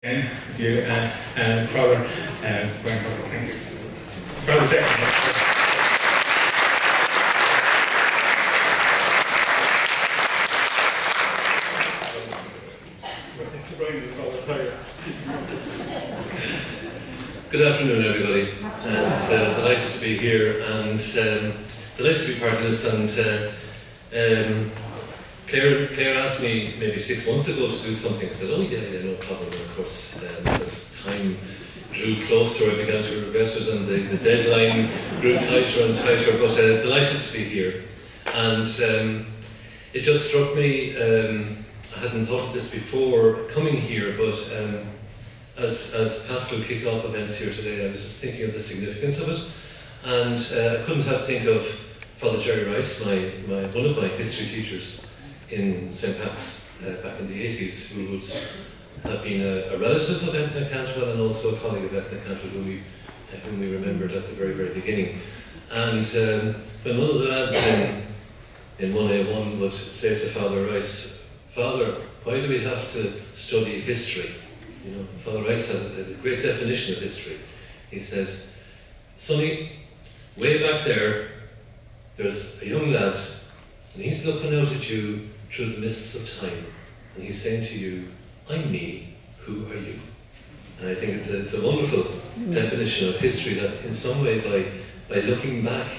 Thank you, Father thank you. Father Declan. Good afternoon, everybody, and delighted to be here, and delighted to be part of this. And Clare asked me maybe 6 months ago to do something. I said, "Oh yeah, no problem." And of course, as time drew closer, I began to regret it, and the deadline grew tighter and tighter. But delighted to be here, and it just struck me. I hadn't thought of this before coming here, but as Pascal kicked off events here today, I was just thinking of the significance of it, and I couldn't help think of Father Jerry Rice, one of my history teachers in St. Pat's back in the 80s, who would have been a relative of Ethna Cantwell and also a colleague of Ethna Cantwell, whom we remembered at the very, very beginning. And when one of the lads in 1A1 would say to Father Rice, "Father, why do we have to study history?" You know, Father Rice had a great definition of history. He said, "Sonny, way back there's a young lad, and he's looking out at you through the mists of time, and he's saying to you, 'I'm me, who are you?'" And I think it's a wonderful definition of history, that in some way by looking back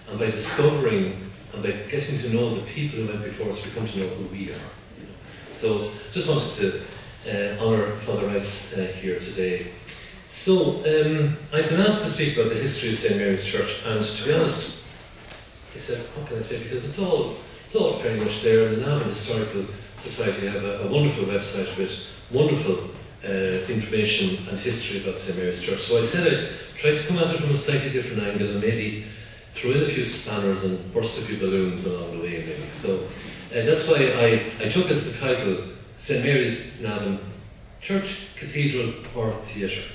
and by discovering and by getting to know the people who went before us, we come to know who we are. You know? So just wanted to honour Father Rice here today. So I've been asked to speak about the history of St. Mary's Church, and to be honest, I said, what can I say, because it's all very much there. And the Navan Historical Society have a wonderful website with wonderful information and history about St. Mary's Church. So I said I'd try to come at it from a slightly different angle and maybe throw in a few spanners and burst a few balloons along the way, maybe. So that's why I took as the title St. Mary's Navan Church, Cathedral or Theatre.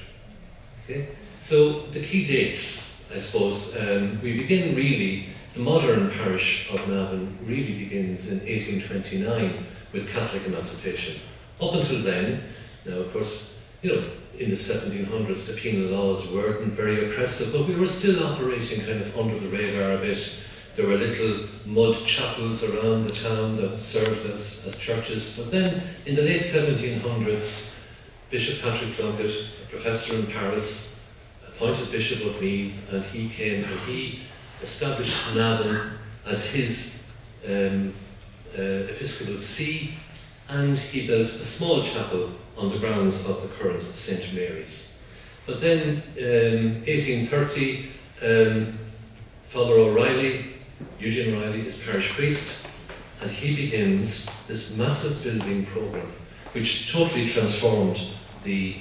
Okay? So the key dates, I suppose, we begin really, the modern parish of Navan really begins in 1829 with Catholic emancipation. Up until then, now of course, you know, in the 1700s the penal laws weren't very oppressive, but we were still operating kind of under the radar a bit. There were little mud chapels around the town that served as churches. But then, in the late 1700s, Bishop Patrick Plunkett, a professor in Paris, appointed Bishop of Meath, and he came and he established Navan as his episcopal see, and he built a small chapel on the grounds of the current St.Mary's. But then, in 1830, Father O'Reilly, Eugene O'Reilly, is parish priest, and he begins this massive building program which totally transformed the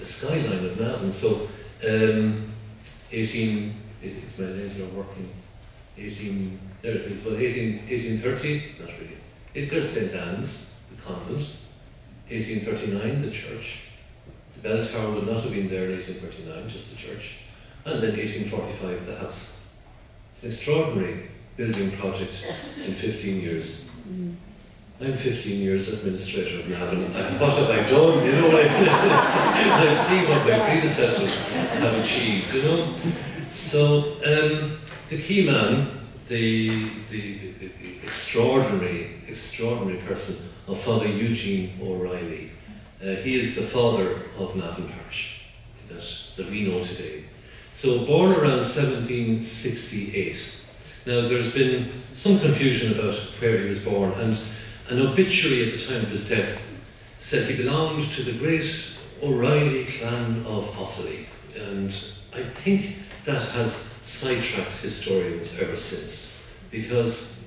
skyline of Navan. So 1830, not really. There's St. Anne's, the convent. 1839, the church. The bell tower would not have been there in 1839, just the church. And then 1845, the house. It's an extraordinary building project in 15 years. I'm 15 years administrator of Navan. What have I done? You know what I mean? I see what my predecessors have achieved, you know? So, the key man, the extraordinary person of Father Eugene O'Reilly, he is the father of Navan Parish that we know today. So, born around 1768. Now, there's been some confusion about where he was born, and an obituary at the time of his death said he belonged to the great O'Reilly clan of Offaly, and I think that has sidetracked historians ever since, because,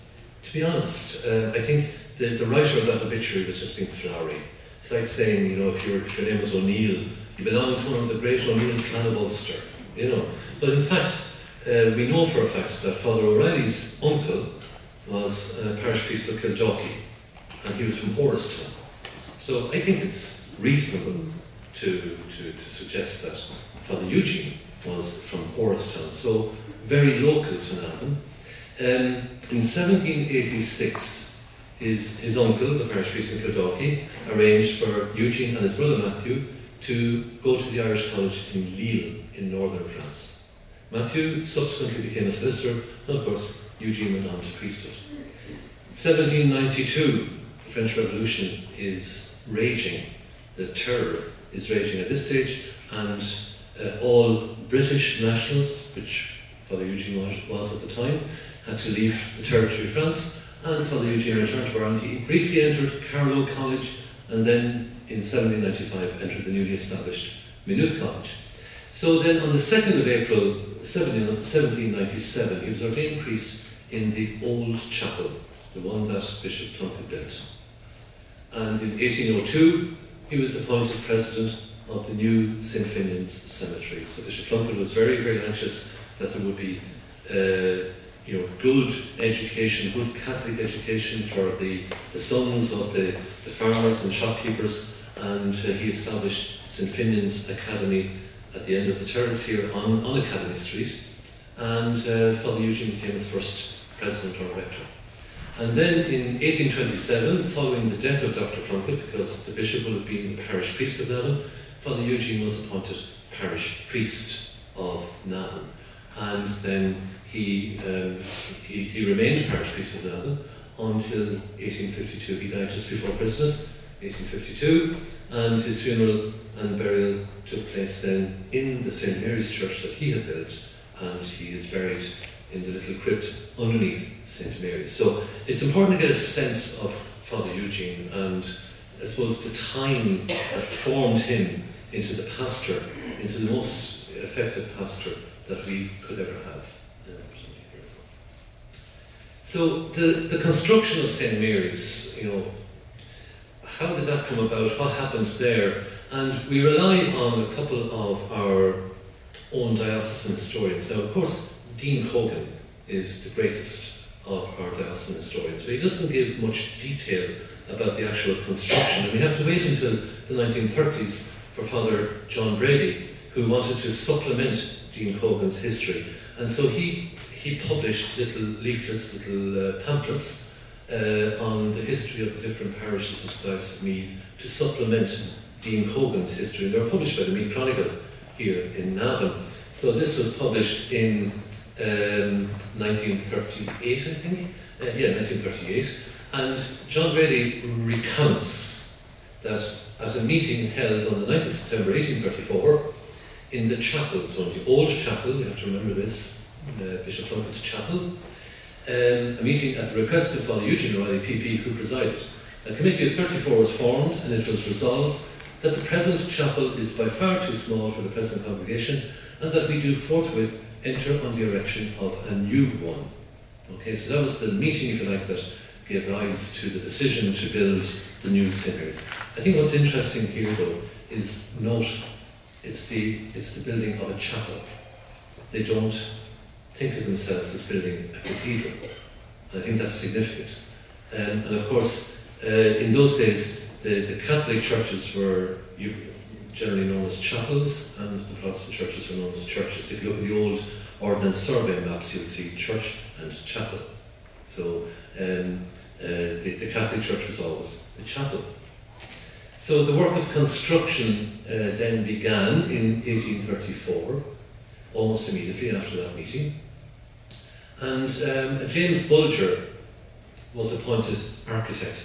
to be honest, I think the writer of that obituary was just being flowery. It's like saying, you know, if your name was O'Neill, you belong to one of the great O'Neill clan of Ulster, you know. But in fact, we know for a fact that Father O'Reilly's uncle was a parish priest of Kildalkey, and he was from Orristown. So I think it's reasonable to suggest that Father Eugene was from Orristown, so very local to Navan. In 1786, his uncle, the parish priest in Kildalkey, arranged for Eugene and his brother Matthew to go to the Irish College in Lille in northern France. Matthew subsequently became a solicitor, and of course Eugene went on to priesthood. 1792, the French Revolution is raging, the terror is raging at this stage, and all British nationals, which Father Eugene was at the time, had to leave the territory of France, and Father Eugene returned to Ireland. He briefly entered Carlow College, and then in 1795 entered the newly established Meath College. So then on the 2nd of April 1797, he was ordained priest in the old chapel, the one that Bishop Plunkett built. And in 1802, he was appointed president of the new St. Finian's Cemetery. So Bishop Plunkett was very, very anxious that there would be good education, good Catholic education for the sons of the farmers and shopkeepers, and he established St. Finian's Academy at the end of the terrace here on Academy Street, and Father Eugene became its first president or rector. And then in 1827, following the death of Dr. Plunkett, because the bishop would have been the parish priest of Navan, Father Eugene was appointed parish priest of Navan. And then he remained parish priest of Navan until 1852. He died just before Christmas, 1852, and his funeral and burial took place then in the St.Mary's church that he had built, and he is buried in the little crypt underneath St. Mary. So it's important to get a sense of Father Eugene and I suppose the time that formed him into the pastor, into the most effective pastor that we could ever have. So the construction of St. Mary's, how did that come about? What happened there? And we rely on a couple of our own diocesan historians. Now, of course, Dean Cogan is the greatest of our diocesan historians, but he doesn't give much detail about the actual construction. And we have to wait until the 1930s for Father John Brady, who wanted to supplement Dean Cogan's history. And so he published little leaflets, little pamphlets on the history of the different parishes of the Diocese of Meath to supplement Dean Cogan's history. And they were published by the Meath Chronicle here in Navan. So this was published in 1938, I think. 1938. And John Brady recounts that at a meeting held on the 9th of September 1834 in the chapel, so in the old chapel, we have to remember this, Bishop Plunkett's chapel, a meeting at the request of Father Eugene O'Reilly, PP, who presided. A committee of 34 was formed, and it was resolved that the present chapel is by far too small for the present congregation, and that we do forthwith enter on the erection of a new one. Okay, so that was the meeting, if you like, that gave rise to the decision to build the new St. Mary's. I think what's interesting here, though, is note it's the building of a chapel. They don't think of themselves as building a cathedral. And I think that's significant. And of course, in those days, the Catholic churches were generally known as chapels, and the Protestant churches were known as churches. If you look at the old Ordnance Survey maps, you'll see church and chapel. So the Catholic Church was always the chapel. So the work of construction then began in 1834, almost immediately after that meeting. And James Bulger was appointed architect.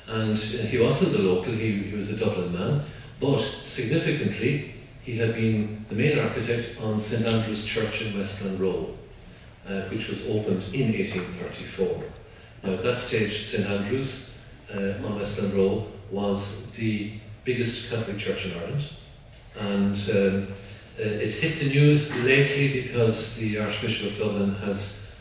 And he wasn't the local, he was a Dublin man, but significantly, he had been the main architect on St. Andrew's Church in Westland Row, which was opened in 1834. Now at that stage, St. Andrew's on Westland Row was the biggest Catholic church in Ireland, and it hit the news lately because the Archbishop of Dublin has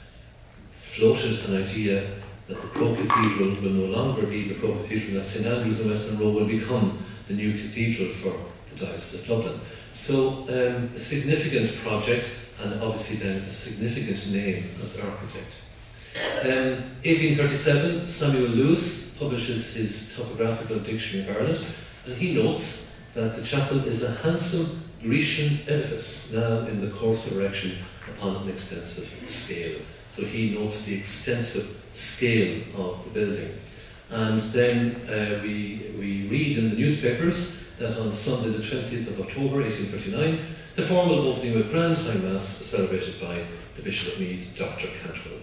floated an idea that the pro-cathedral will no longer be the pro-cathedral, that St. Andrew's in Westland Row will become the new cathedral for the Diocese of Dublin. So a significant project, and obviously then a significant name as architect. 1837, Samuel Lewis publishes his Topographical Dictionary of Ireland, and he notes that the chapel is a handsome Grecian edifice, now in the course of erection upon an extensive scale. So he notes the extensive scale of the building. And then we read in the newspapers that on Sunday the 20th of October 1839, the formal opening with Grand High Mass celebrated by the Bishop of Meath, Dr. Cantwell.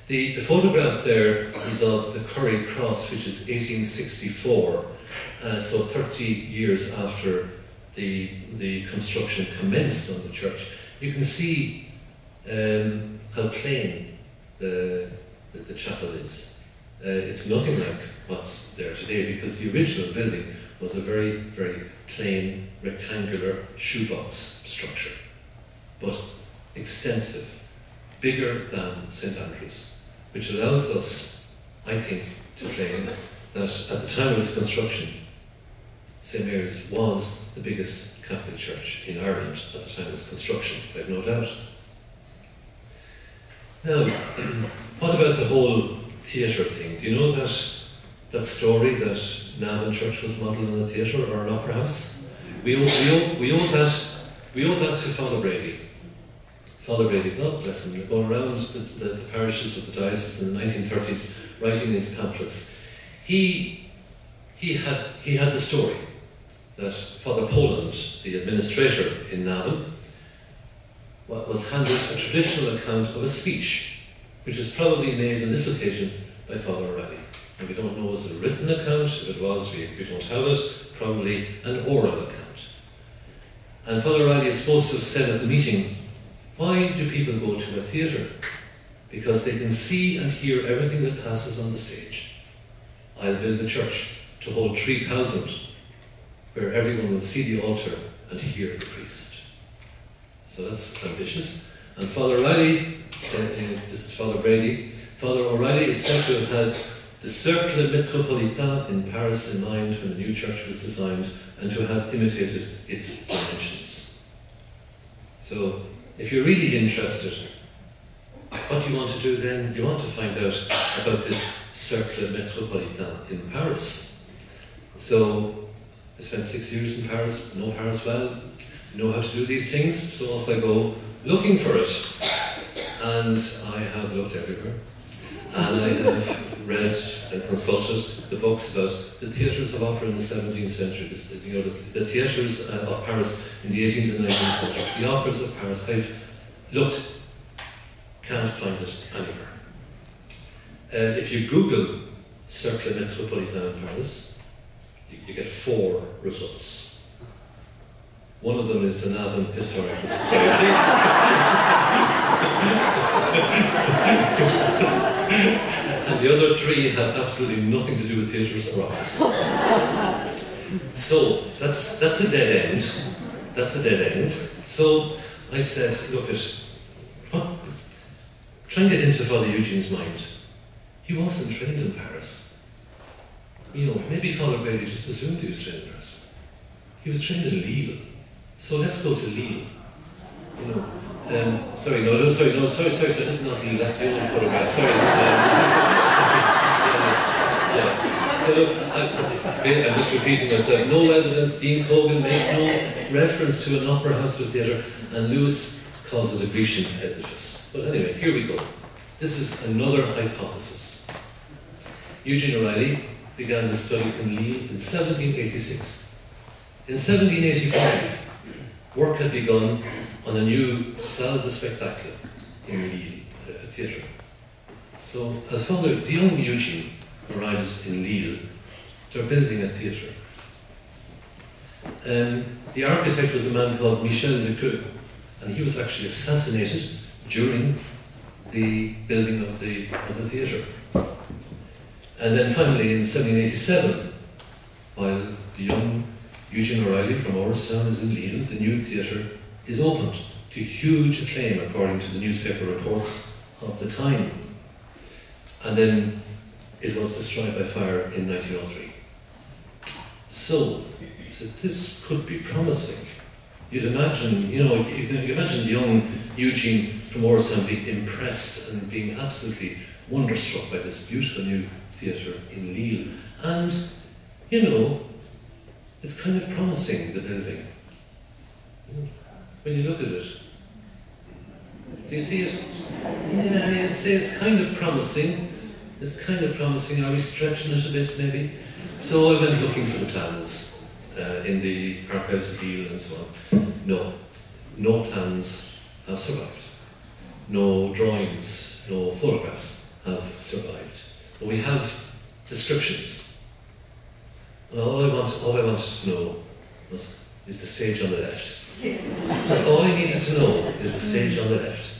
The photograph there is of the Curry Cross, which is 1864, so 30 years after the construction commenced on the church. You can see how plain the chapel is. It's nothing like what's there today, because the original building was a very, very plain, rectangular shoebox structure, but extensive, bigger than St. Andrew's, which allows us, I think, to claim that at the time of its construction, St. Mary's was the biggest Catholic church in Ireland at the time of its construction, I have no doubt. Now, what about the whole theatre thing? Do you know that story that Navan Church was modelled on a theatre or an opera house? We owe that to Father Brady. Father Brady, God bless him, going around the parishes of the diocese in the 1930s, writing these pamphlets. He had the story that Father Poland, the administrator in Navan, was handed a traditional account of a speech, which is probably made on this occasion by Father O'Reilly. And we don't know, was it a written account? If it was, we don't have it. Probably an oral account. And Father O'Reilly is supposed to have said at the meeting, why do people go to a theatre? Because they can see and hear everything that passes on the stage. I'll build a church to hold 3,000, where everyone will see the altar and hear the priest. So that's ambitious. And Father O'Reilly, this is Father Brady, Father O'Reilly is said to have had the Cercle Métropolitain in Paris in mind when the new church was designed, and to have imitated its dimensions. So, if you're really interested, what do you want to do then? You want to find out about this Cercle Métropolitain in Paris. So, I spent 6 years in Paris, know Paris well, know how to do these things, so off I go looking for it. And I have looked everywhere. And I have read and consulted the books about the theatres of opera in the 17th century, the theatres of Paris in the 18th and 19th century, the operas of Paris. I've looked, can't find it anywhere. If you Google Cercle Métropolitain in Paris, you get 4 results. One of them is the Navan Historical Society. And the other 3 have absolutely nothing to do with theatres or operas. So that's a dead end. That's a dead end. So I said, look try and get into Father Eugene's mind. He wasn't trained in Paris. You know, maybe Father Brady just assumed he was trained in Paris. He was trained in Lille. So let's go to Lille. You know. Sorry, this is not Lille, that's the old photograph, sorry. So look, I'm just repeating myself. No evidence, Dean Cogan makes no reference to an opera house or theatre, and Lewis calls it a Grecian edifice. But anyway, here we go. This is another hypothesis. Eugene O'Reilly began his studies in Lille in 1786. In 1785, work had begun on a new salle de spectacle in Lille, a theatre. So, as the young Eugene arrives in Lille, they're building a theatre. The architect was a man called Michel Lequeux, and he was actually assassinated during the building of the theatre. And then finally, in 1787, while the young Eugene O'Reilly from Orristown is in Lille, the new theatre is opened to huge acclaim according to the newspaper reports of the time. And then it was destroyed by fire in 1903. So this could be promising. You'd imagine, you imagine young Eugene from Orristown being impressed and being absolutely wonderstruck by this beautiful new theatre in Lille. And, it's kind of promising, the building. When you look at it, do you see it? Yeah, I'd say it's kind of promising. is kind of promising. Are we stretching it a bit, maybe? So I went looking for the plans in the archives of Deal and so on. No plans have survived. No drawings, no photographs have survived. But we have descriptions. And all I wanted to know is the stage on the left. That's all I needed to know, is the stage on the left.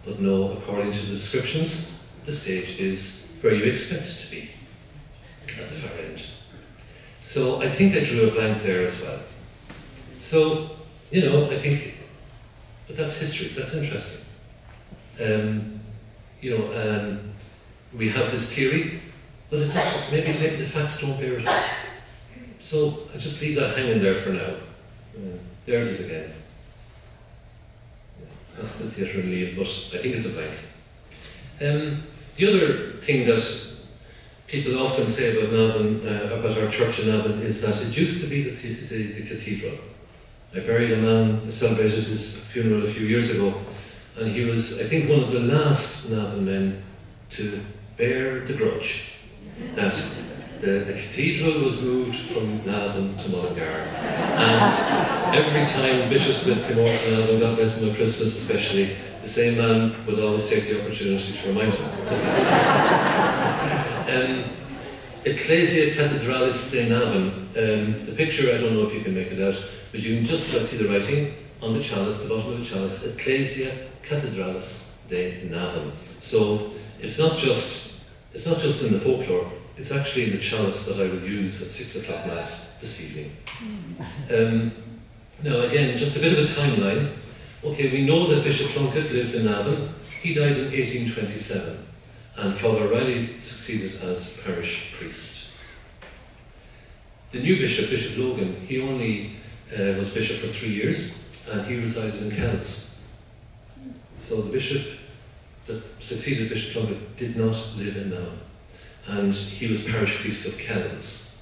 But no, according to the descriptions, the stage is where you expect it to be, at the far end. So I think I drew a blank there as well. So, you know, I think, but that's history, that's interesting. We have this theory, but it doesn't, maybe the facts don't bear it out. So I just leave that hanging there for now. There it is again. That's the theatre in Leith, but I think it's a blank. The other thing that people often say about Navan, about our church in Navan, is that it used to be the cathedral. I buried a man, I celebrated his funeral a few years ago, and he was, I think, one of the last Navan men to bear the grudge that the cathedral was moved from Navan to Mullingar. And every time Bishop Smith came over to Navan, God bless him at Christmas especially, the same man would always take the opportunity to remind him to Ecclesia Cathedralis de Navan. The picture, I don't know if you can make it out, but you can just about see the writing on the chalice, the bottom of the chalice, Ecclesia Cathedralis de Navan. So it's not just in the folklore, it's actually in the chalice that I will use at 6 o'clock Mass this evening. Now again, just a bit of a timeline. Okay, we know that Bishop Plunkett lived in Navan. He died in 1827, and Father Riley succeeded as parish priest. The new bishop, Bishop Logan, he only was bishop for 3 years, and he resided in Kells. So the bishop that succeeded Bishop Plunkett did not live in Navan, and he was parish priest of Kells.